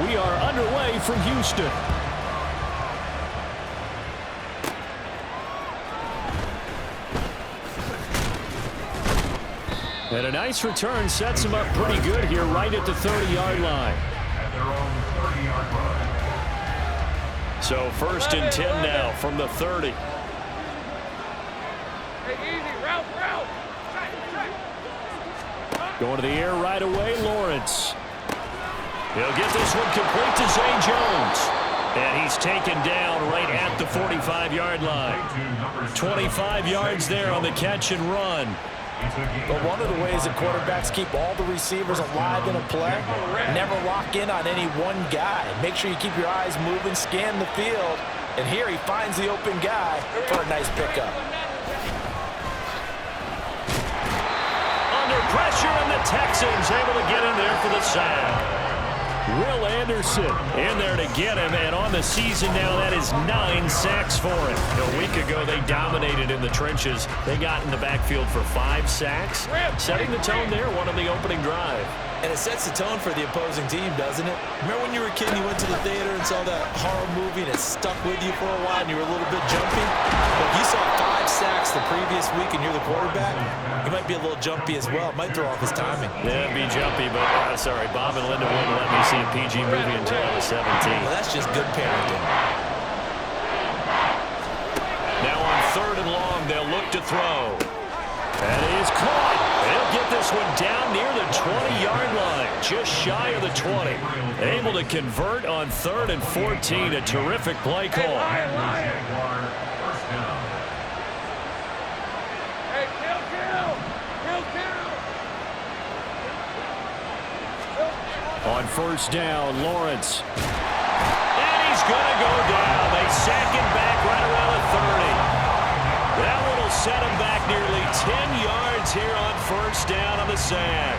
We are underway from Houston. And a nice return sets him up pretty good here right at the 30-yard line. So 1st and 10 now from the 30. Going to the air right away, Lawrence. He'll get this one complete to Zay Jones. And he's taken down right at the 45-yard line. 25 yards there on the catch and run. But one of the ways that quarterbacks keep all the receivers alive in a play, never lock in on any one guy. Make sure you keep your eyes moving, scan the field, and here he finds the open guy for a nice pickup. Under pressure, and the Texans able to get in there for the sack. Will Anderson in there to get him, and on the season now, that is 9 sacks for him. A week ago, they dominated in the trenches. They got in the backfield for 5 sacks, setting the tone there, one on the opening drive. And it sets the tone for the opposing team, doesn't it? Remember when you were a kid and you went to the theater and saw that horror movie and it stuck with you for a while and you were a little bit jumpy? Well, if you saw 5 sacks the previous week and you're the quarterback, you might be a little jumpy as well. It might throw off his timing. Yeah, be jumpy, but sorry, Bob and Linda wouldn't let me see a PG movie until I was 17. Well, that's just good parenting. Now on 3rd and long, they'll look to throw. And he is caught. They'll get this one down near the 20-yard line, just shy of the 20. Able to convert on 3rd and 14. A terrific play call. On 1st down, Lawrence. And he's going to go down. They sack him back right around the 30. That one will set him back nearly 10 yards here on 1st down on the sack.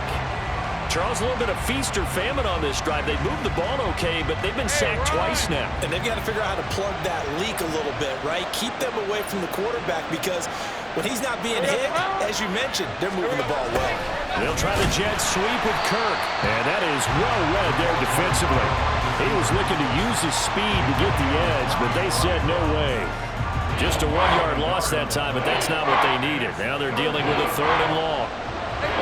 Charles, a little bit of feast or famine on this drive. They moved the ball okay, but they've been sacked twice now. And they've got to figure out how to plug that leak a little bit, right? Keep them away from the quarterback because when he's not being hit, as you mentioned, they're moving the ball well. They'll try the jet sweep with Kirk. And that is well read there defensively. He was looking to use his speed to get the edge, but they said no way. Just a 1-yard loss that time, but that's not what they needed. Now they're dealing with a 3rd and long.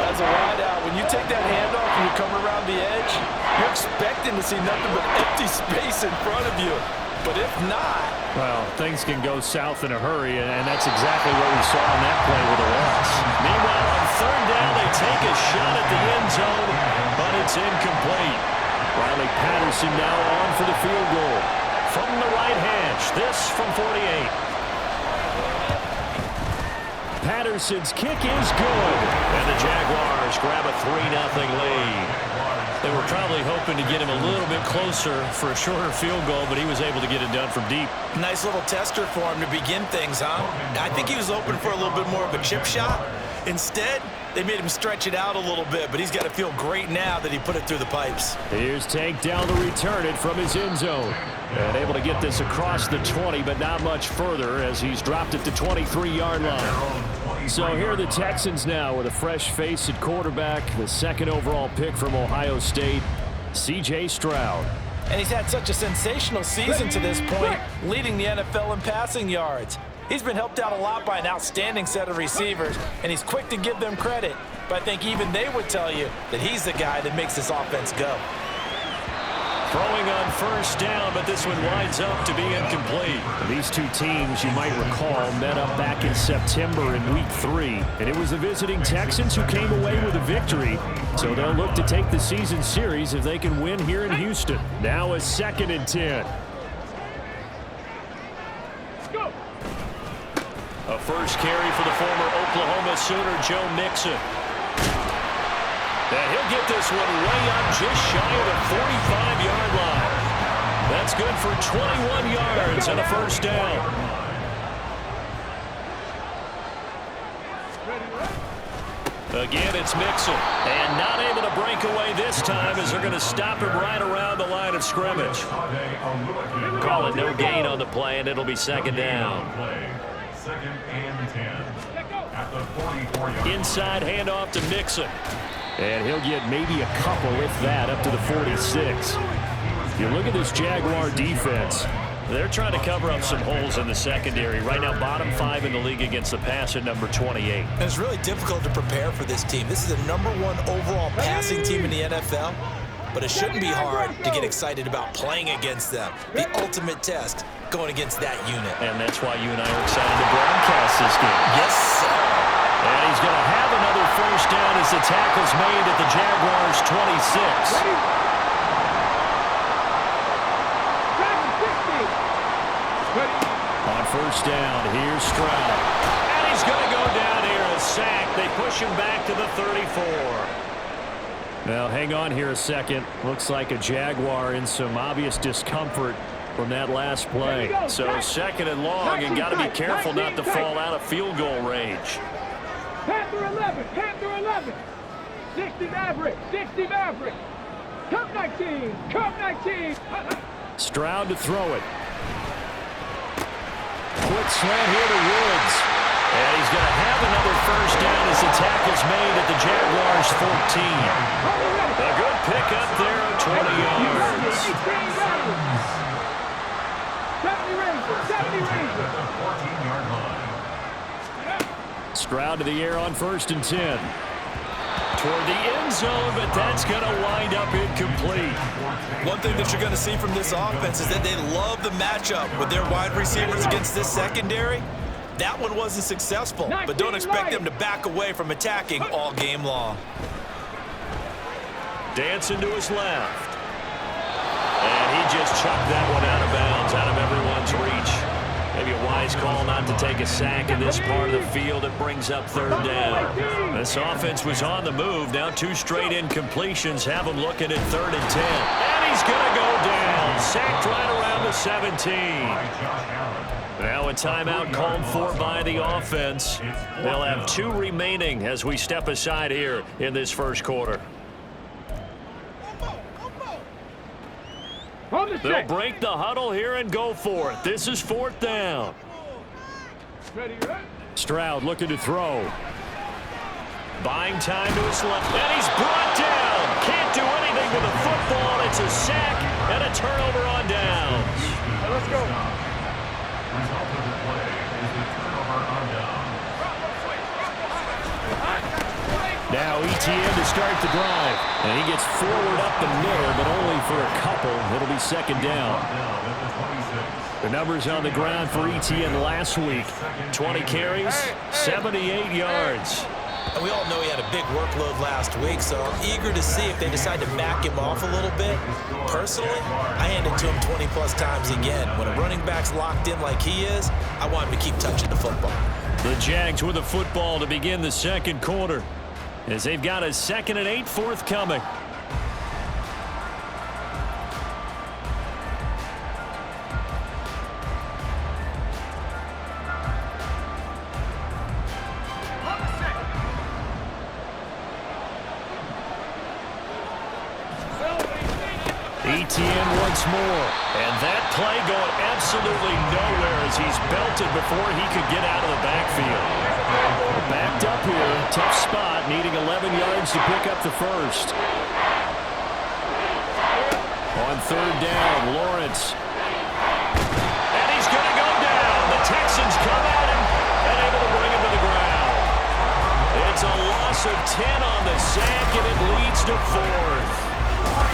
As a wideout, when you take that handoff and you come around the edge, you're expecting to see nothing but empty space in front of you. But if not... Well, things can go south in a hurry, and that's exactly what we saw in that play with a loss. Meanwhile, on 3rd down, they take a shot at the end zone, but it's incomplete. Riley Patterson now on for the field goal. From the right hash, this from 48. Patterson's kick is good. And the Jaguars grab a 3-0 lead. They were probably hoping to get him a little bit closer for a shorter field goal, but he was able to get it done from deep. Nice little tester for him to begin things, huh? I think he was hoping for a little bit more of a chip shot. Instead, they made him stretch it out a little bit, but he's got to feel great now that he put it through the pipes. Here's Tank down to return it from his end zone. And able to get this across the 20, but not much further as he's dropped it to 23-yard line. So here are the Texans now with a fresh face at quarterback, the 2nd overall pick from Ohio State, C.J. Stroud. And he's had such a sensational season to this point, leading the NFL in passing yards. He's been helped out a lot by an outstanding set of receivers, and he's quick to give them credit. But I think even they would tell you that he's the guy that makes this offense go. Throwing on 1st down, but this one winds up to be incomplete. These two teams, you might recall, met up back in September in Week 3, and it was the visiting Texans who came away with a victory. So they'll look to take the season series if they can win here in Houston. Now a 2nd and 10. A first carry for the former Oklahoma Sooner, Joe Mixon. And he'll get this one way up just shy of the 45-yard line. That's good for 21 yards and a 1st down. Again, it's Mixon. And not able to break away this time as they're going to stop him right around the line of scrimmage. Call it no gain on the play, and it'll be 2nd down. 2nd and 10 at the 44-yard. Inside handoff to Mixon. And he'll get maybe a couple, if that, up to the 46. You look at this Jaguar defense. They're trying to cover up some holes in the secondary. Right now, bottom 5 in the league against the pass at number 28. And it's really difficult to prepare for this team. This is the #1 overall passing team in the NFL, but it shouldn't be hard to get excited about playing against them. The ultimate test going against that unit. And that's why you and I are excited to broadcast this game. Yes, sir. And he's going to have another first down as the tackle's made at the Jaguars' 26. On first down, here's Stroud. And he's going to go down here, a sack. They push him back to the 34. Now, hang on here a second. Looks like a Jaguar in some obvious discomfort from that last play. So second and long, and got to be careful not to fall out of field goal range. Panther 11, Panther 11. 60 Maverick, 60 Maverick. Come 19, come 19. Stroud to throw it. Quick slant here to Woods. And he's going to have another first down as the tackle's made at the Jaguars' 14. A good pickup there of 20 yards. 70 Razor. Stroud to the air on first and 10. Toward the end zone, but that's going to wind up incomplete. One thing that you're going to see from this offense is that they love the matchup with their wide receivers against this secondary. That one wasn't successful, but don't expect them to back away from attacking all game long. Dancing to his left. And he just chucked that one out of bounds, out of everyone's reach. Maybe a wise call not to take a sack in this part of the field. It brings up third down. This offense was on the move. Now 2 straight incompletions have them looking at 3rd and 10. And he's going to go down. Sacked right around the 17. Now a timeout called for by the offense. They'll have 2 remaining as we step aside here in this first quarter. They'll break the huddle here and go for it. This is 4th down. Stroud looking to throw. Buying time to his left. And he's brought down. Can't do anything with the football. It's a sack and a turnover on downs. Let's go. Result of the play is a turnover on down. Now ETN to start the drive. And he gets forward up the middle, but only for a couple. It'll be 2nd down. The numbers on the ground for ETN last week. 20 carries, 78 yards. And we all know he had a big workload last week, so I'm eager to see if they decide to back him off a little bit. Personally, I hand it to him 20-plus times again. When a running back's locked in like he is, I want him to keep touching the football. The Jags with the football to begin the second quarter, as they've got a 2nd and 8 forthcoming. ETN once more. And that play going absolutely nowhere as he's belted before he could get out of the backfield. Backed up here. Tough spot. Needing 11 yards to pick up the first. On 3rd down, Lawrence. And he's going to go down. The Texans come at him and able to bring him to the ground. It's a loss of 10 on the sack, and it leads to 4th.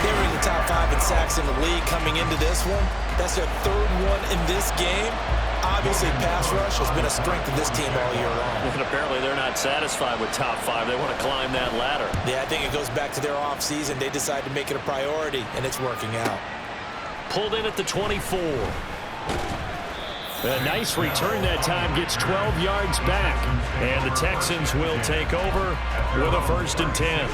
They were in the top 5 in sacks in the league coming into this one. That's their 3rd one in this game. Obviously, pass rush has been a strength of this team all year long. And apparently they're not satisfied with top 5. They want to climb that ladder. Yeah, I think it goes back to their offseason. They decided to make it a priority, and it's working out. Pulled in at the 24. A nice return that time, gets 12 yards back. And the Texans will take over with a 1st and 10.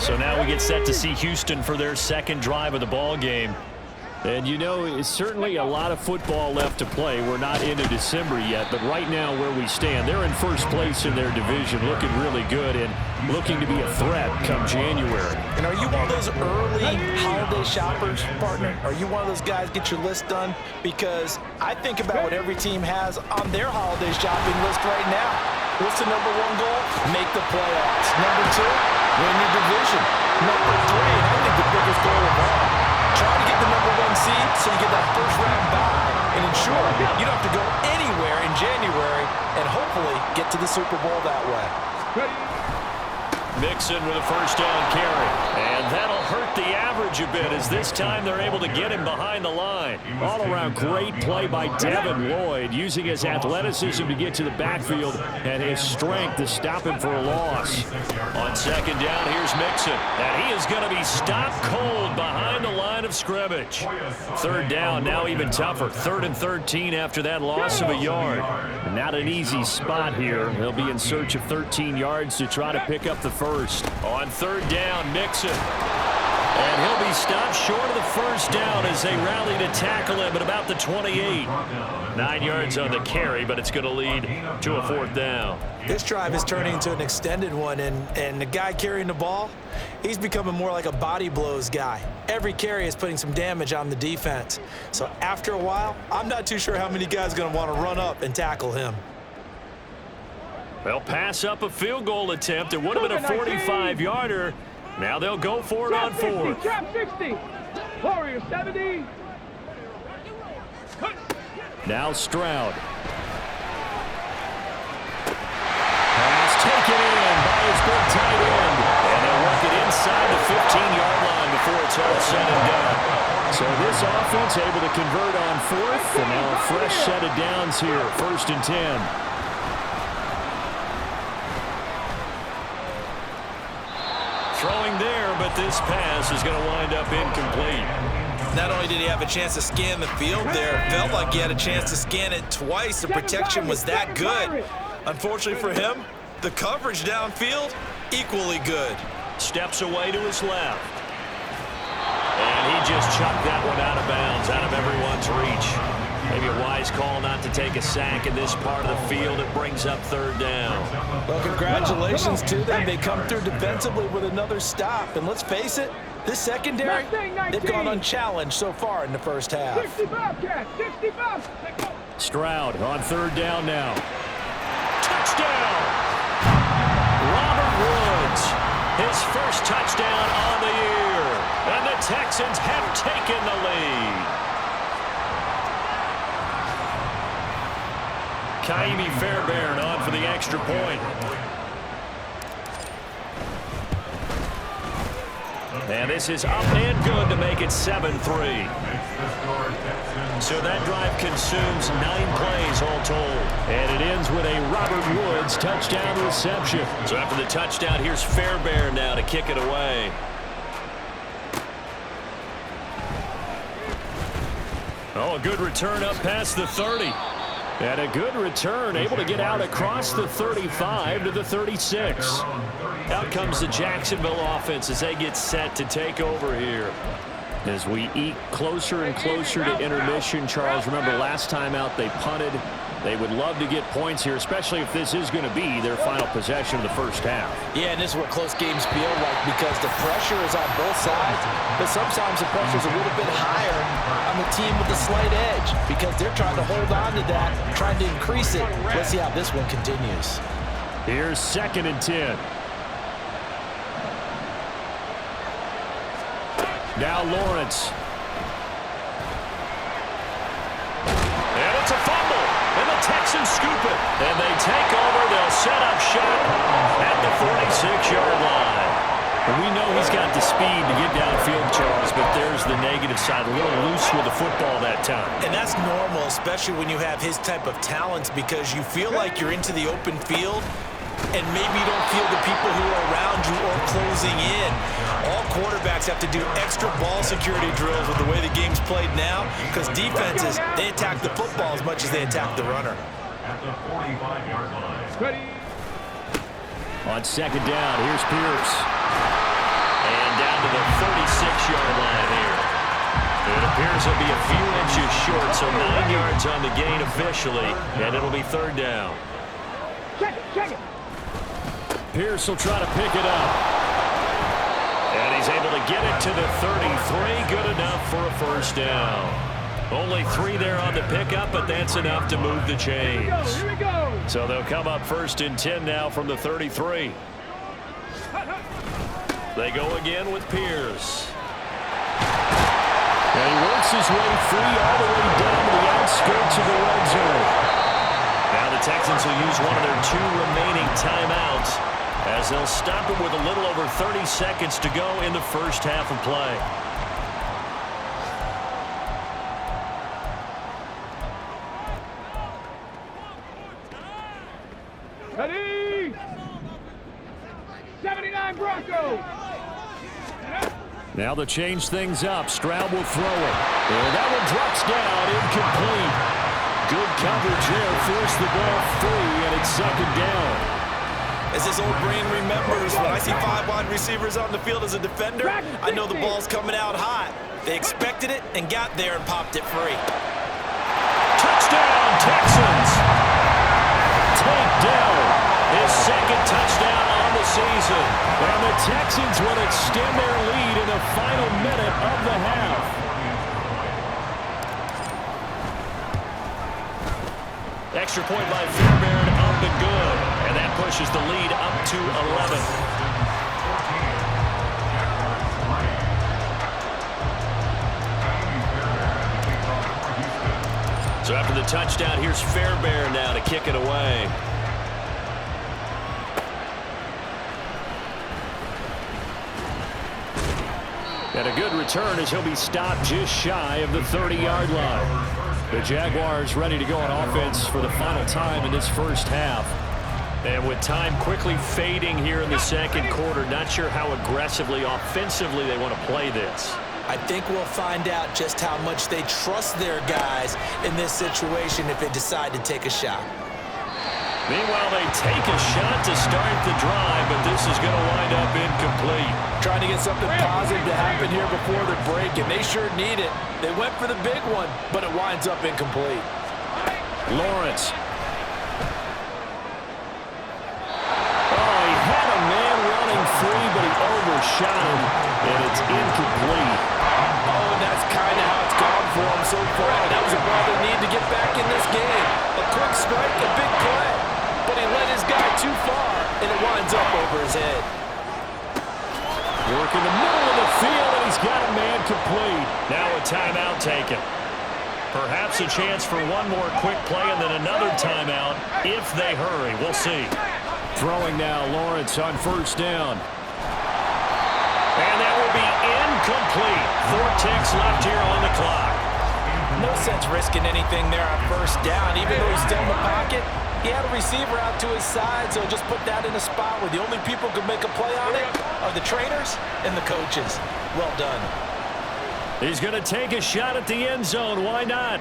So now we get set to see Houston for their 2nd drive of the ball game. And you know, it's certainly a lot of football left to play. We're not into December yet, but right now where we stand, they're in first place in their division, looking really good and looking to be a threat come January. And are you one of those early holiday shoppers, partner? Are you one of those guys get your list done? Because I think about what every team has on their holiday shopping list right now. What's the number 1 goal? Make the playoffs. Number 2, win your division. Number 3, and I think the biggest goal of all, try to get the number seed, so you get that first-round bye and ensure you don't have to go anywhere in January and hopefully get to the Super Bowl that way. Mixon with a first down carry. And that'll hurt the average a bit as this time they're able to get him behind the line. All around great play by Devin Lloyd, using his athleticism to get to the backfield and his strength to stop him for a loss. On second down, here's Mixon. And he is going to be stopped cold behind the line of scrimmage. Third down, now even tougher. 3rd and 13 after that loss of a yard. Not an easy spot here. They'll be in search of 13 yards to try to pick up the first. On third down, Mixon. And he'll be stopped short of the first down as they rally to tackle him at about the 28. 9 yards on the carry, but it's going to lead to a 4th down. This drive is turning into an extended one, and the guy carrying the ball, he's becoming more like a body blows guy. Every carry is putting some damage on the defense. So after a while, I'm not too sure how many guys are going to want to run up and tackle him. They'll pass up a field goal attempt. It would have been a 45-yarder. Now they'll go for it on 4th. Trap 60. Warrior 70. Now Stroud. Pass taken in by his big tight end. And they'll work it inside the 15-yard line before it's all said and done. So this offense able to convert on 4th. And now a fresh set of downs here. 1st and 10. Throwing there, but this pass is going to wind up incomplete. Not only did he have a chance to scan the field there, it felt like he had a chance to scan it twice. The protection was that good. Unfortunately for him, the coverage downfield, equally good. Steps away to his left. And he just chucked that one out of bounds, out of everyone's reach. Maybe a wise call not to take a sack in this part of the field. It brings up 3rd down. Well, congratulations to them. They come through defensively with another stop. And let's face it, this secondary, they've gone unchallenged so far in the first half. 65. Stroud on 3rd down now. Touchdown! Robert Woods, his first touchdown on the year. And the Texans have taken the lead. Kaimi Fairbairn on for the extra point. And this is up and good to make it 7-3. So that drive consumes 9 plays all told. And it ends with a Robert Woods touchdown reception. So after the touchdown, here's Fairbairn now to kick it away. Oh, a good return up past the 30. And a good return, able to get out across the 35 to the 36. Out comes the Jacksonville offense as they get set to take over here. As we eat closer and closer to intermission, Charles, remember last time out they punted. They would love to get points here, especially if this is going to be their final possession of the first half. Yeah, and this is what close games feel like because the pressure is on both sides, but sometimes the pressure is a little bit higher on the team with the slight edge because they're trying to hold on to that, trying to increase it. Let's see how this one continues. Here's 2nd and 10. Now Lawrence. And it's a fumble. And the Texans scoop it. And they take over. They'll set up shop at the 46-yard line. And we know he's got the speed to get downfield, Charles, but there's the negative side. A little loose with the football that time. And that's normal, especially when you have his type of talents because you feel like you're into the open field and maybe you don't feel the people who are around you or closing in. All quarterbacks have to do extra ball security drills with the way the game's played now because defenses, they attack the football as much as they attack the runner. At the 45-yard line. On 2nd down, here's Pierce. And down to the 36-yard line here. It appears he'll be a few inches short, so 9 yards on the gain officially, and it'll be 3rd down. Check it. Pierce will try to pick it up. And he's able to get it to the 33. Good enough for a first down. Only 3 there on the pickup, but that's enough to move the chains. Here we go. So they'll come up 1st and 10 now from the 33. They go again with Pierce. And he works his way free all the way down to the outskirts of the red zone. Now the Texans will use one of their 2 remaining timeouts as they'll stop it with a little over 30 seconds to go in the first half of play. Ready? 79 Broncos. Now they'll change things up. Stroud will throw it. And that one drops down, incomplete. Good coverage there. Force the ball free, and it's 2nd down. As his old brain remembers, when I see 5 wide receivers on the field as a defender, I know the ball's coming out hot. They expected it and got there and popped it free. Touchdown, Texans! Takedown. His 2nd touchdown on the season. And the Texans will extend their lead in the final minute of the half. Extra point by Fairbairn, up and good. And that pushes the lead up to 11. So after the touchdown, here's Fairbairn now to kick it away. And a good return as he'll be stopped just shy of the 30-yard line. The Jaguars ready to go on offense for the final time in this first half. And with time quickly fading here in the 2nd quarter, not sure how aggressively, offensively they want to play this. I think we'll find out just how much they trust their guys in this situation if they decide to take a shot. Meanwhile, they take a shot to start the drive, but this is going to wind up incomplete. Trying to get something positive to happen here before the break, and they sure need it. They went for the big one, but it winds up incomplete. Lawrence. Oh, he had a man running free, but he overshot him, and it's incomplete. Oh, and that's kind of how it's gone for him so far. That was a ball they need to get back in this game. A quick strike, a big play. But he led his guy too far, and it winds up over his head. Work in the middle of the field, and he's got a man complete. Now a timeout taken. Perhaps a chance for one more quick play and then another timeout if they hurry. We'll see. Throwing now, Lawrence on 1st down. And that will be incomplete. 4 ticks left here on the clock. No sense risking anything there on 1st down. Even though he's still in the pocket, he had a receiver out to his side, so just put that in a spot where the only people who can make a play on it are the trainers and the coaches. Well done. He's going to take a shot at the end zone. Why not?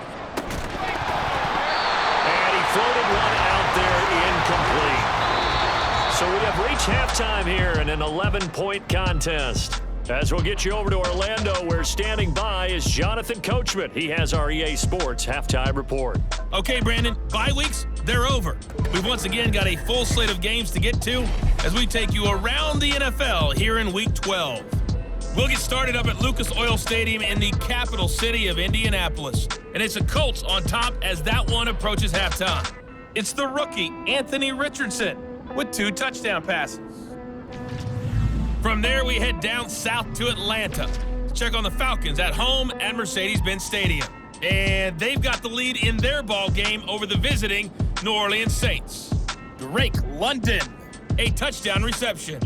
And he floated one out there, incomplete. So we have reached halftime here in an 11-point contest. As we'll get you over to Orlando, where standing by is Jonathan Coachman. He has our EA Sports halftime report. Okay, Brandon, bye weeks, they're over. We've once again got a full slate of games to get to as we take you around the NFL here in Week 12. We'll get started up at Lucas Oil Stadium in the capital city of Indianapolis. And it's the Colts on top as that one approaches halftime. It's the rookie, Anthony Richardson, with 2 touchdown passes. From there, we head down south to Atlanta to check on the Falcons at home at Mercedes-Benz Stadium. And they've got the lead in their ball game over the visiting New Orleans Saints. Drake London, a touchdown reception.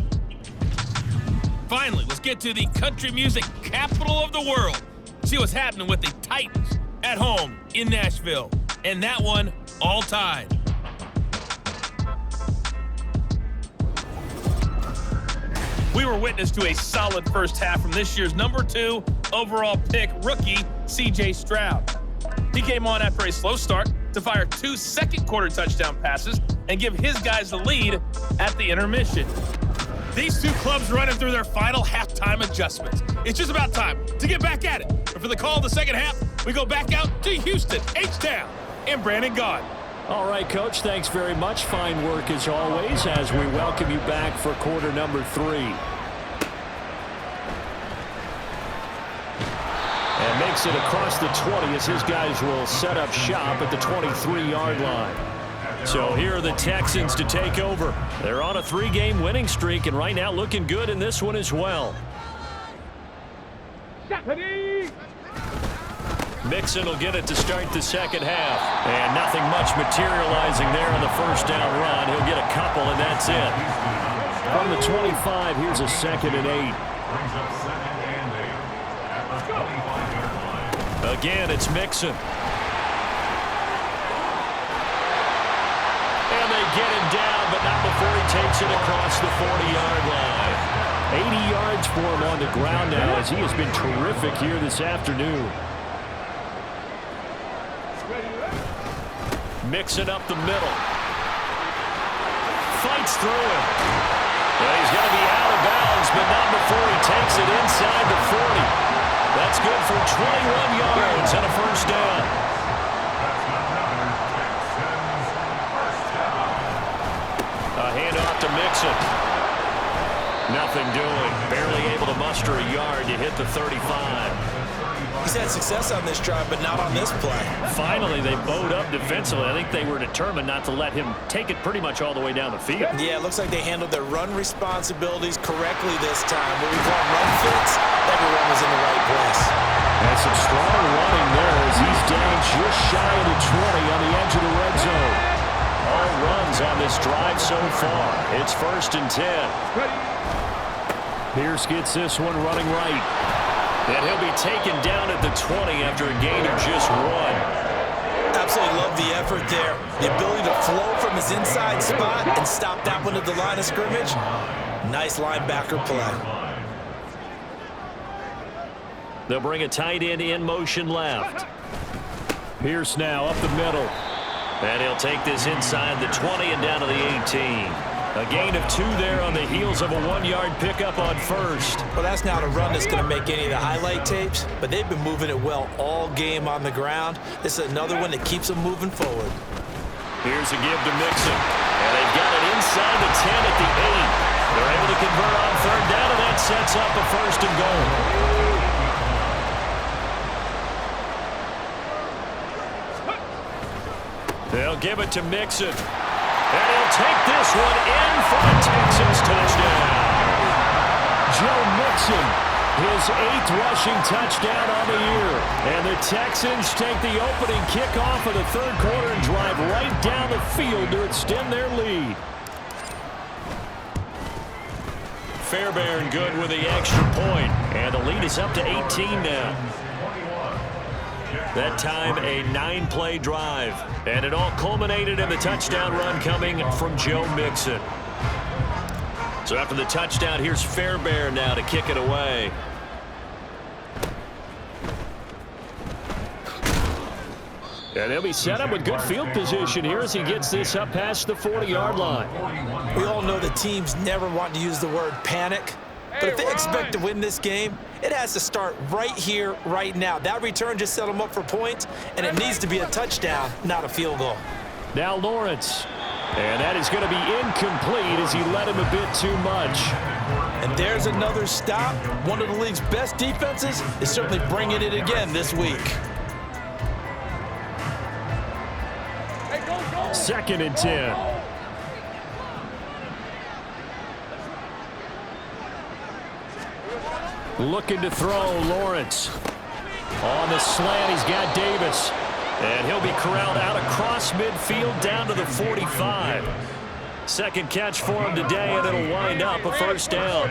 Finally, let's get to the country music capital of the world. See what's happening with the Titans at home in Nashville. And that one all tied. We were witness to a solid first half from this year's number 2 overall pick rookie, C.J. Stroud. He came on after a slow start to fire 2 second-quarter touchdown passes and give his guys the lead at the intermission. These 2 clubs running through their final halftime adjustments. It's just about time to get back at it. But for the call of the second half, we go back out to Houston, H-Town, and Brandon Gaud. All right, Coach, thanks very much. Fine work as always as we welcome you back for quarter number 3. And makes it across the 20 as his guys will set up shop at the 23-yard line. So here are the Texans to take over. They're on a 3-game winning streak and right now looking good in this one as well. Ready? Mixon will get it to start the second half. And nothing much materializing there on the first down run. He'll get a couple, and that's it. From the 25, here's a 2nd and 8. Brings up 2nd and 8 at the 25-yard line. Again, it's Mixon. And they get him down, but not before he takes it across the 40-yard line. 80 yards for him on the ground now, as he has been terrific here this afternoon. Mixon up the middle. Fights through him. Well, he's going to be out of bounds, but not before he takes it inside the 40. That's good for 21 yards and a first down. A handoff to Mixon. Nothing doing. Barely able to muster a yard to hit the 35. He's had success on this drive, but not on this play. Finally, they bowed up defensively. I think they were determined not to let him take it pretty much all the way down the field. Yeah, it looks like they handled their run responsibilities correctly this time. What we call run fits, everyone was in the right place. And some strong running there as he's down just shy of the 20 on the edge of the red zone. All runs on this drive so far. It's 1st and 10. Pierce gets this one running right. And he'll be taken down at the 20 after a gain of just 1. Absolutely love the effort there. The ability to flow from his inside spot and stop that one at the line of scrimmage. Nice linebacker play. They'll bring a tight end in motion left. Pierce now up the middle. And he'll take this inside the 20 and down to the 18. A gain of 2 there on the heels of a 1-yard pickup on first. Well, that's not a run that's going to make any of the highlight tapes, but they've been moving it well all game on the ground. This is another one that keeps them moving forward. Here's a give to Mixon. And they've got it inside the 10 at the 8. They're able to convert on 3rd down, and that sets up a 1st and goal. They'll give it to Mixon. And he'll take this one in for the Texans touchdown. Joe Mixon, his 8th rushing touchdown on the year. And the Texans take the opening kickoff of the 3rd quarter and drive right down the field to extend their lead. Fairbairn good with the extra point. And the lead is up to 18 now. That time a 9-play drive. And it all culminated in the touchdown run coming from Joe Mixon. So after the touchdown, here's Fairbairn now to kick it away. And he'll be set up with good field position here as he gets this up past the 40-yard line. We all know the teams never want to use the word panic. But if they expect to win this game, it has to start right here, right now. That return just set them up for points, and it needs to be a touchdown, not a field goal. Now Lawrence. And that is going to be incomplete as he led him a bit too much. And there's another stop. One of the league's best defenses is certainly bringing it again this week. 2nd and 10. Looking to throw, Lawrence. On the slant, he's got Davis. And he'll be corralled out across midfield down to the 45. 2nd catch for him today, and it'll wind up a 1st down.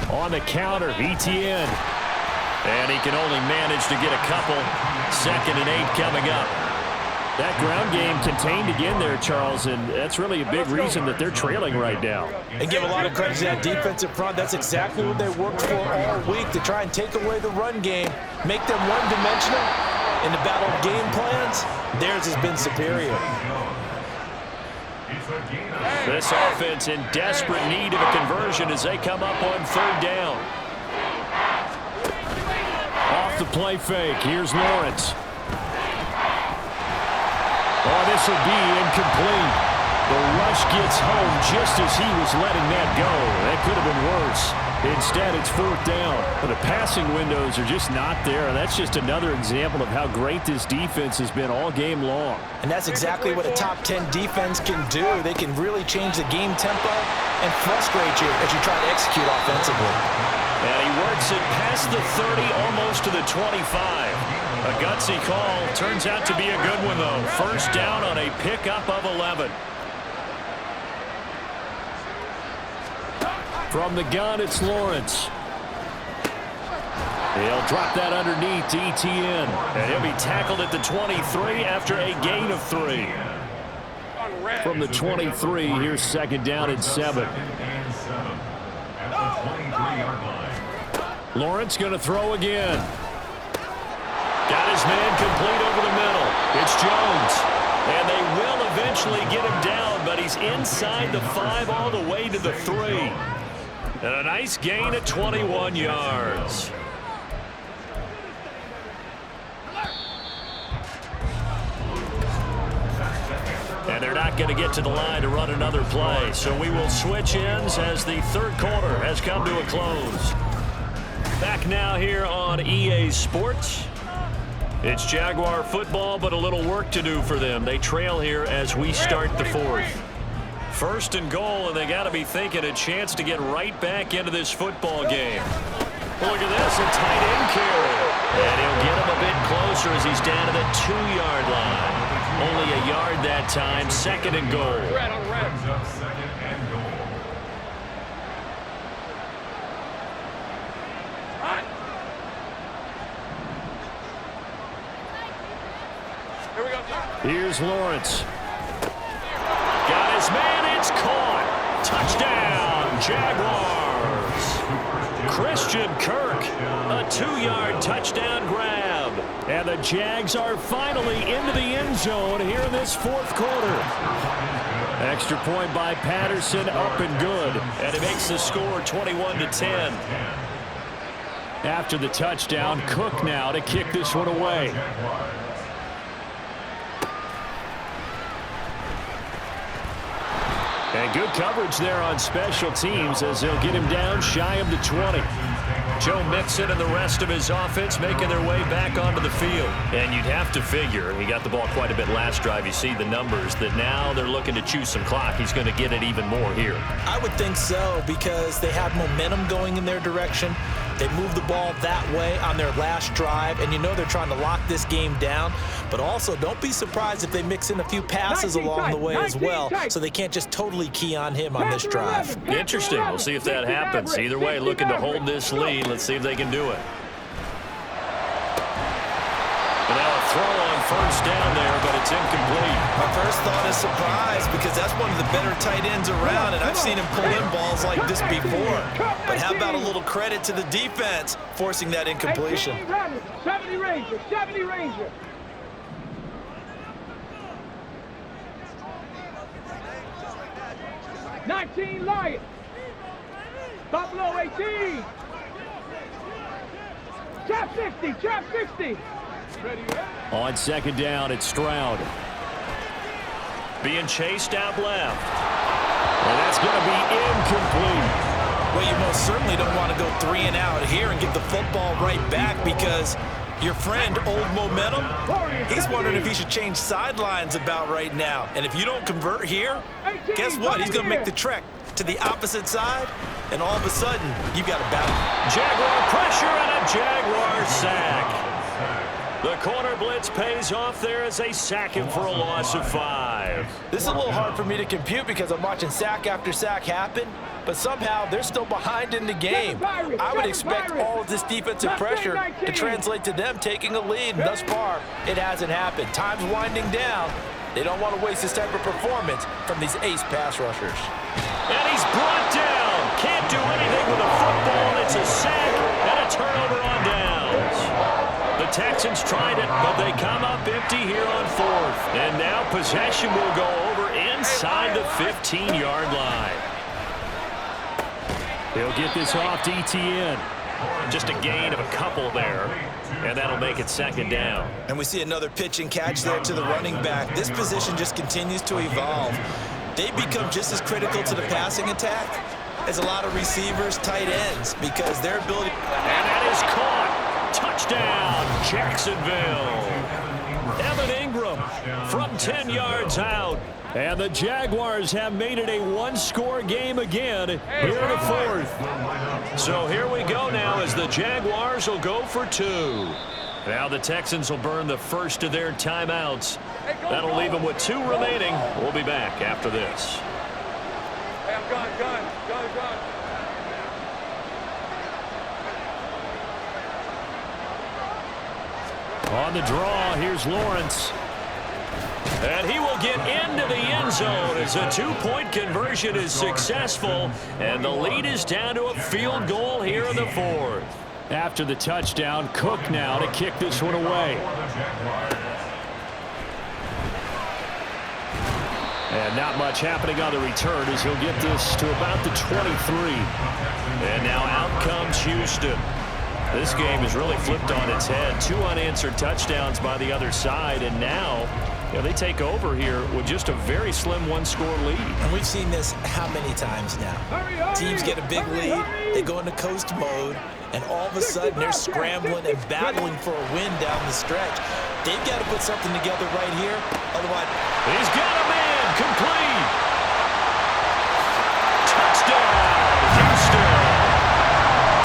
On the counter, ETN. And he can only manage to get a couple. 2nd and 8 coming up. That ground game contained again there, Charles, and that's really a big reason that they're trailing right now. And give a lot of credit to that defensive front. That's exactly what they worked for all week, to try and take away the run game, make them one-dimensional. In the battle of game plans, theirs has been superior. This offense in desperate need of a conversion as they come up on 3rd down. Off the play fake, here's Lawrence. Oh, this will be incomplete. The rush gets home just as he was letting that go. That could have been worse. Instead, it's 4th down. But the passing windows are just not there. And that's just another example of how great this defense has been all game long. And that's exactly what a top 10 defense can do. They can really change the game tempo and frustrate you as you try to execute offensively. And he works it past the 30, almost to the 25. A gutsy call. Turns out to be a good one, though. First down on a pickup of 11. From the gun, it's Lawrence. He'll drop that underneath to Etienne. And he'll be tackled at the 23 after a gain of 3. From the 23, here's second down and 7. Lawrence going to throw again. Got his man complete over the middle. It's Jones. And they will eventually get him down, but he's inside the 5 all the way to the 3. And a nice gain at 21 yards. And they're not going to get to the line to run another play. So we will switch ends as the third quarter has come to a close. Back now here on EA Sports. It's Jaguar football, but a little work to do for them. They trail here as we start the fourth. First and goal, and they got to be thinking a chance to get right back into this football game. Well, look at this, a tight end carry. And he'll get him a bit closer as he's down to the 2-yard line. Only a yard that time, second and goal. Here's Lawrence. Got his man, it's caught. Touchdown, Jaguars. Christian Kirk, a 2-yard touchdown grab. And the Jags are finally into the end zone here in this fourth quarter. Extra point by Patterson, up and good. And it makes the score 21-10. After the touchdown, Cook now to kick this one away. And good coverage there on special teams as they'll get him down shy of the 20. Joe Mixon and the rest of his offense making their way back onto the field. And you'd have to figure, he got the ball quite a bit last drive. You see the numbers, that now they're looking to chew some clock. He's going to get it even more here. I would think so, because they have momentum going in their direction. They moved the ball that way on their last drive, and you know they're trying to lock this game down. But also, don't be surprised if they mix in a few passes along the way as well, so they can't just totally key on him on this drive. Interesting. We'll see if that happens. Either way, looking to hold this lead. Let's see if they can do it. And now a throw on first down there, but it's incomplete. My first thought is surprise, because that's one of the better tight ends around, and I've seen him pull in balls like this before. But how about a little credit to the defense forcing that incompletion? 70 Ranger, 70 Ranger. '19 Lion. Buffalo 18. Trap 60, trap 60. On second down, it's Stroud. Being chased out left. And that's going to be incomplete. Well, you most certainly don't want to go 3 and out here and give the football right back, because your friend, Old Momentum, he's wondering if he should change sidelines about right now. And if you don't convert here, guess what? He's going to make the trek to the opposite side, and all of a sudden, you've got a battle. Jaguar pressure and a Jaguar sack. The corner blitz pays off there as they sack him for a loss of 5. This is a little hard for me to compute because I'm watching sack after sack happen, but somehow they're still behind in the game. I would expect all of this defensive pressure to translate to them taking a lead, and thus far, it hasn't happened. Time's winding down. They don't want to waste this type of performance from these ace pass rushers. And he's brought down. Can't do anything with a football, and it's a sack and a turnover on downs. The Texans tried it, but they come up empty here on fourth. And now possession will go over inside the 15-yard line. He'll get this off to Etienne. Just a gain of a couple there, and that'll make it second down. And we see another pitch and catch there to the running back. This position just continues to evolve. They become just as critical to the passing attack as a lot of receivers, tight ends, because their ability... And that is caught. Touchdown, Jacksonville. Evan Ingram from 10 yards out. And the Jaguars have made it a one-score game again here in the fourth. So here we go now as the Jaguars will go for two. Now the Texans will burn the first of their timeouts. That'll leave them with two remaining. We'll be back after this. Hey, I'm gone. On the draw, here's Lawrence. And he will get into the end zone as a two-point conversion is successful. And the lead is down to a field goal here in the fourth. After the touchdown, Cook now to kick this one away. And not much happening on the return as he'll get this to about the 23. And now out comes Houston. This game has really flipped on its head. Two unanswered touchdowns by the other side, and now they take over here with just a very slim one-score lead. And we've seen this how many times now? Teams get a big lead, they go into coast mode, and all of a sudden they're scrambling and battling for a win down the stretch. They've got to put something together right here, otherwise... He's got a man, complete! Touchdown, Houston!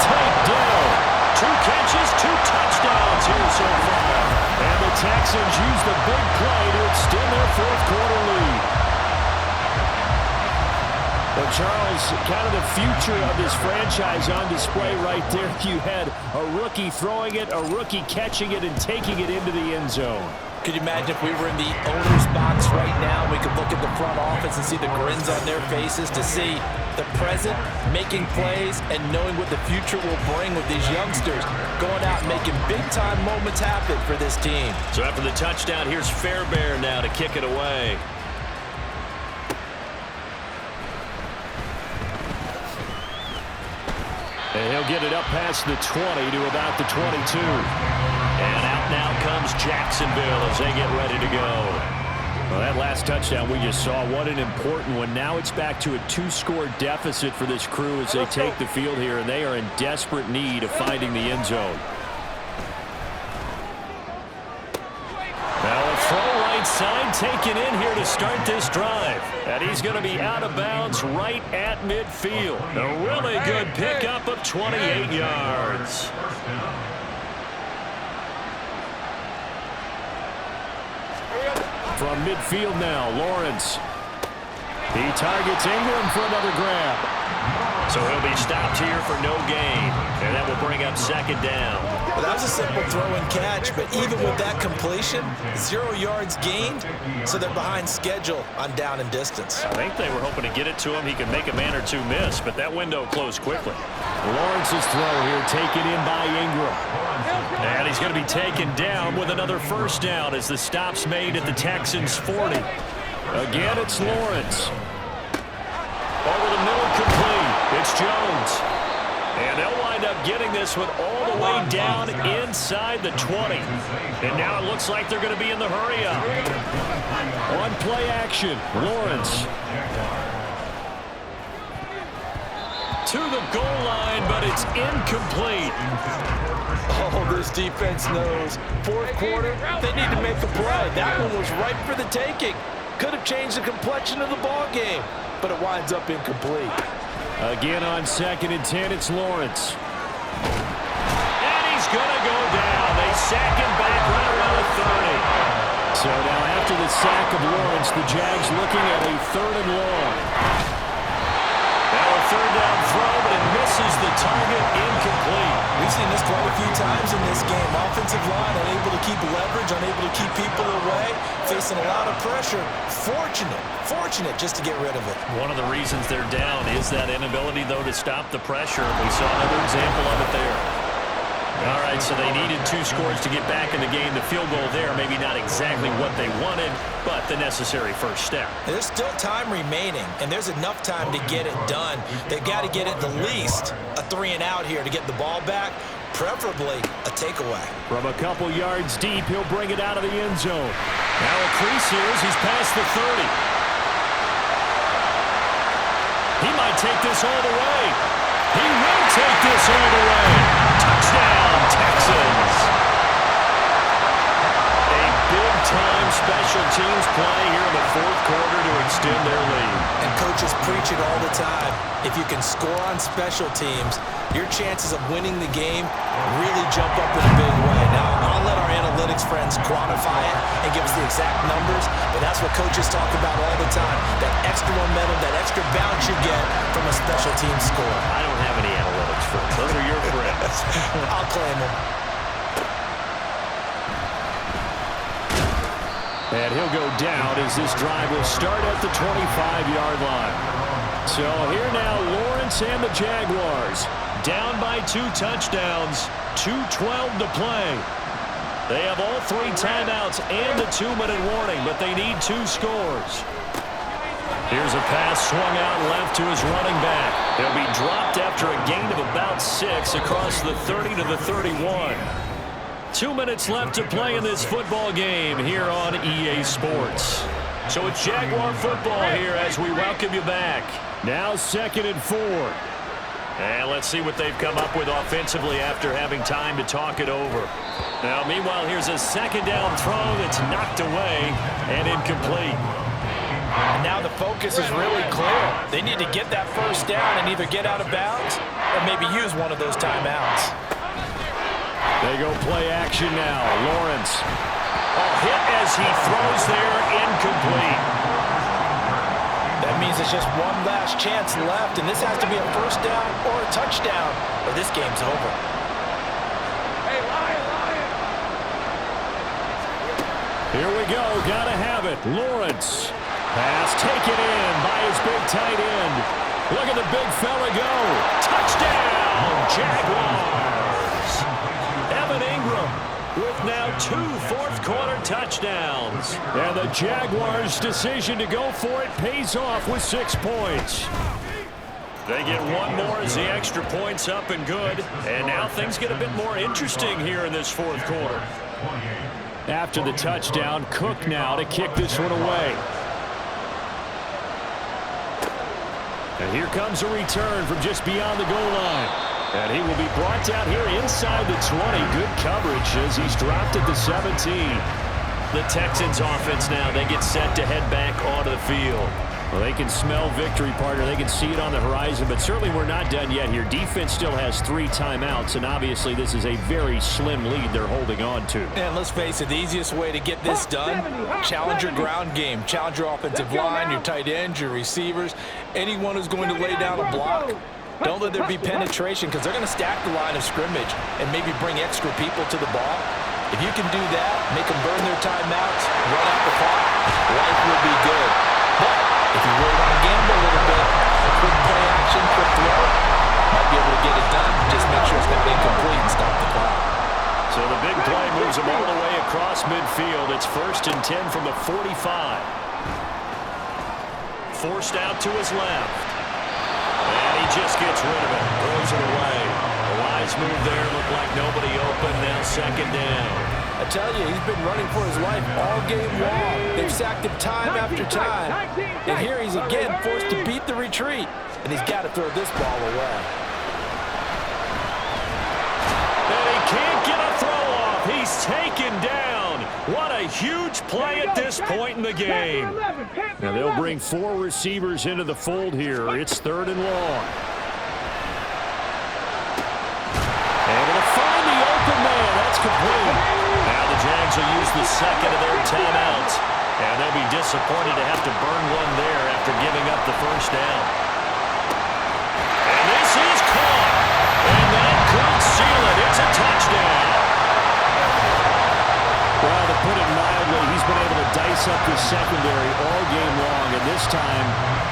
Takedown! 2 catches, 2 touchdowns here so far. And the Texans use the big play to extend their fourth-quarter lead. Well, Charles, kind of the future of this franchise on display right there. You had a rookie throwing it, a rookie catching it, and taking it into the end zone. Could you imagine if we were in the owner's box right now, we could look at the front office and see the grins on their faces to see the present, making plays, and knowing what the future will bring with these youngsters going out and making big-time moments happen for this team. So after the touchdown, here's Fairbairn now to kick it away. And he'll get it up past the 20 to about the 22. And out now comes Jacksonville as they get ready to go. Well, that last touchdown we just saw, what an important one. Now it's back to a 2-score deficit for this crew as they take the field here, and they are in desperate need of finding the end zone. Now a throw right side taken in here to start this drive. And he's going to be out of bounds right at midfield. A really good pickup of 28 yards. From midfield now, Lawrence. He targets Ingram for another grab. So he'll be stopped here for no gain. And that will bring up second down. Well, that was a simple throw and catch, but even with that completion, 0 yards gained, so they're behind schedule on down and distance. I think they were hoping to get it to him. He could make a man or two miss, but that window closed quickly. Lawrence's throw here taken in by Ingram. And he's going to be taken down with another first down as the stop's made at the Texans' 40. Again, it's Lawrence. Over the middle, complete. It's Jones. And they'll wind up getting this one all the way down inside the 20. And now it looks like they're going to be in the hurry-up. On play action, Lawrence. To the goal line, but it's incomplete. Oh, this defense knows. Fourth quarter, they need to make a play. That one was ripe for the taking. Could have changed the complexion of the ball game, but it winds up incomplete. Again on 2nd and 10, it's Lawrence. And he's going to go down. They sack him back right around the 30. So now after the sack of Lawrence, the Jags looking at a 3rd and long. Now a 3rd down throw, but it misses the target, incomplete. We've seen this quite a few times in this game. Offensive line unable to keep leverage, unable to keep people away, facing a lot of pressure. Fortunate just to get rid of it. One of the reasons they're down is that inability, though, to stop the pressure. We saw another example of it there. All right, so they needed 2 scores to get back in the game. The field goal there, maybe not exactly what they wanted, but the necessary first step. There's still time remaining, and there's enough time to get it done. They've got to get at the least a 3 and out here to get the ball back, preferably a takeaway. From a couple yards deep, he'll bring it out of the end zone. Now a crease here as he's past the 30. He might take this all the way. He will take this all the way. Touchdown, Texans. A big-time special teams play here in the fourth quarter to extend their lead. And coaches preach it all the time. If you can score on special teams, your chances of winning the game really jump up in a big way. Now, I'll let our analytics friends quantify it and give us the exact numbers, but that's what coaches talk about all the time. That extra momentum, that extra bounce you get from a special team score. I don't have any analytics friends. Those are your friends. I'll claim them. And he'll go down as this drive will start at the 25-yard line. So here now, Lawrence and the Jaguars down by 2 touchdowns, 2:12 to play. They have all 3 timeouts and a 2-minute warning, but they need 2 scores. Here's a pass swung out left to his running back. He'll be dropped after a gain of about 6 across the 30 to the 31. 2 minutes left to play in this football game here on EA Sports. So it's Jaguar football here as we welcome you back. Now 2nd and 4. And let's see what they've come up with offensively after having time to talk it over. Now, meanwhile, here's a 2nd down throw that's knocked away and incomplete. And now the focus is really clear. They need to get that first down and either get out of bounds or maybe use one of those timeouts. They go play action now. Lawrence. A hit as he throws there, incomplete. That means it's just one last chance left, and this has to be a first down or a touchdown, or this game's over. Hey, Lion! Here we go. Gotta have it. Lawrence. Pass taken in by his big tight end. Look at the big fella go. Touchdown, Jaguars. Evan Ingram with now 2 fourth-quarter touchdowns. And the Jaguars' decision to go for it pays off with 6 points. They get one more as the extra point's up and good. And now things get a bit more interesting here in this fourth quarter. After the touchdown, Cook now to kick this one away. And here comes a return from just beyond the goal line. And he will be brought down here inside the 20. Good coverage as he's dropped at the 17. The Texans offense now, they get set to head back onto the field. Well, they can smell victory, partner. They can see it on the horizon, but certainly we're not done yet here. Defense still has 3 timeouts, and obviously this is a very slim lead they're holding on to. And let's face it, the easiest way to get this done, challenge your ground game. Challenge your offensive line, your tight ends, your receivers, anyone who's going to lay down a block. Don't let there be penetration because they're going to stack the line of scrimmage and maybe bring extra people to the ball. If you can do that, make them burn their timeouts, run out the clock, life will be good. But if you really want to gamble a little bit, a quick play action, quick throw, might be able to get it done. Just make sure it's not incomplete and stop the clock. So the big play moves him all the way across midfield. It's 1st and 10 from the 45. Forced out to his left. And he just gets rid of it. Throws it away. A wise move there. Looked like nobody open. Now 2nd down. I tell you, he's been running for his life all game long. They've sacked him time after time. And here he's again forced to beat the retreat. And he's got to throw this ball away. And he can't get a throw off. He's taken down. What a huge play at this point in the game. Now they'll bring 4 receivers into the fold here. It's 3rd and long. And they'll find the open man. That's complete. Now the Jags will use the 2nd of their timeouts. And they'll be disappointed to have to burn one there after giving up the first down. And this is caught. And that could seal it. It's a touchdown. Well, to put it mildly, he's been able to dice up the secondary all game long. And this time,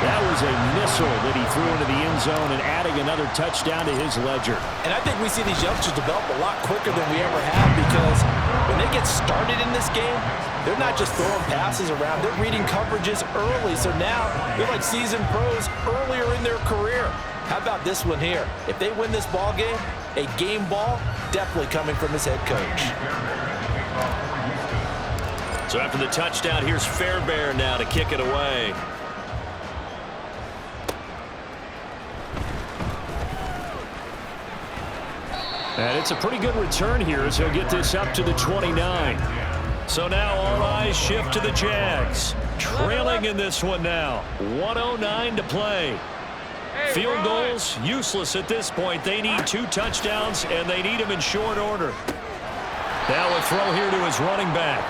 that was a missile that he threw into the end zone and adding another touchdown to his ledger. And I think we see these youngsters develop a lot quicker than we ever have because when they get started in this game, they're not just throwing passes around. They're reading coverages early. So now they're like seasoned pros earlier in their career. How about this one here? If they win this ball game, a game ball definitely coming from his head coach. So after the touchdown, here's Fairbairn now to kick it away. And it's a pretty good return here as he'll get this up to the 29. So now all eyes shift to the Jags. Trailing in this one now. 1:09 to play. Field goals, useless at this point. They need 2 touchdowns, and they need them in short order. Now a throw here to his running back.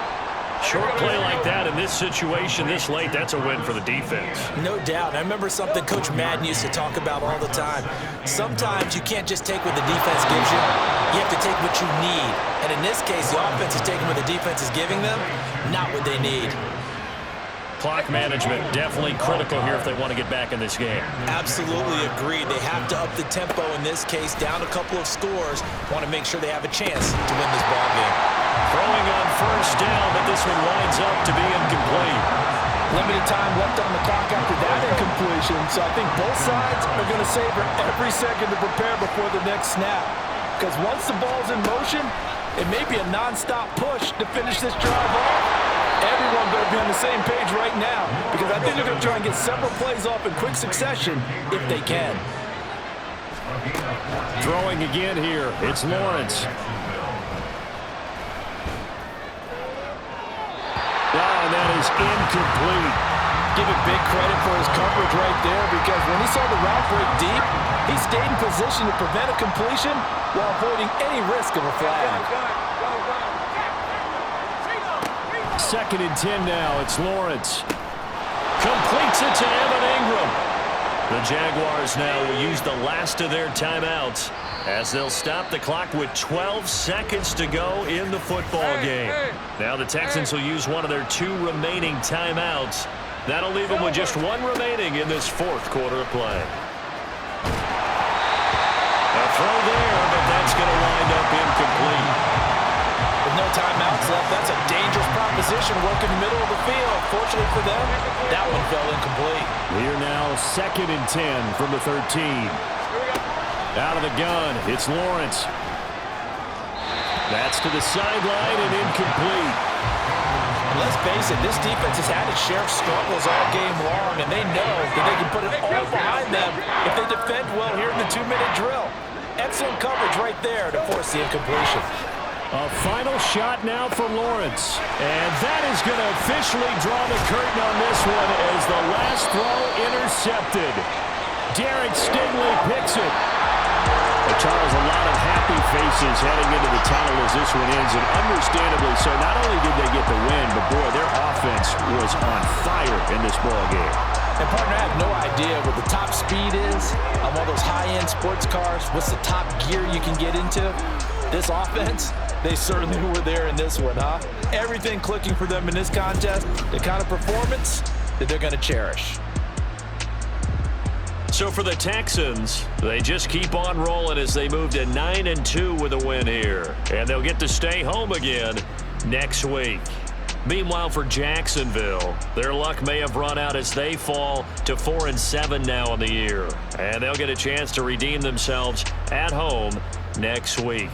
Short play like that in this situation this late, that's a win for the defense. No doubt. I remember something Coach Madden used to talk about all the time. Sometimes you can't just take what the defense gives you. You have to take what you need. And in this case, the offense is taking what the defense is giving them, not what they need. Clock management definitely critical here if they want to get back in this game. Absolutely agreed. They have to up the tempo in this case, down a couple of scores. Want to make sure they have a chance to win this ball game. Throwing on first down, but this one winds up to be incomplete. Limited time left on the clock after that incompletion, so I think both sides are going to savor every second to prepare before the next snap. Because once the ball's in motion, it may be a non-stop push to finish this drive off. Everyone better be on the same page right now, because I think they're going to try and get several plays off in quick succession if they can. Throwing again here, it's Lawrence. And that is incomplete. Give him big credit for his coverage right there, because when he saw the route break deep, he stayed in position to prevent a completion while avoiding any risk of a flag. 2nd and 10 now. It's Lawrence. Completes it to Evan Ingram. The Jaguars now will use the last of their timeouts as they'll stop the clock with 12 seconds to go in the football game. Now the Texans will use one of their 2 remaining timeouts. That'll leave them with just 1 remaining in this 4th quarter of play. A throw there, but that's going to wind up incomplete. With no timeouts left, that's a dangerous proposition working the middle of the field. Fortunately for them, that one fell incomplete. We're now 2nd and 10 from the 13. Out of the gun, it's Lawrence. That's to the sideline and incomplete. Let's face it, this defense has had its share of struggles all game long, and they know that they can put it all behind them if they defend well here in the 2-minute drill. Excellent coverage right there to force the incompletion. A final shot now for Lawrence. And that is going to officially draw the curtain on this one as the last throw intercepted. Derek Stingley picks it. Charles, a lot of happy faces heading into the tunnel as this one ends, and understandably so. Not only did they get the win, but boy, their offense was on fire in this ball game. And partner, I have no idea what the top speed is on all those high-end sports cars. What's the top gear you can get into? This offense, they certainly were there in this one, huh? Everything clicking for them in this contest, the kind of performance that they're going to cherish. So for the Texans, they just keep on rolling as they move to 9-2 with a win here. And they'll get to stay home again next week. Meanwhile, for Jacksonville, their luck may have run out as they fall to 4-7 now in the year. And they'll get a chance to redeem themselves at home next week.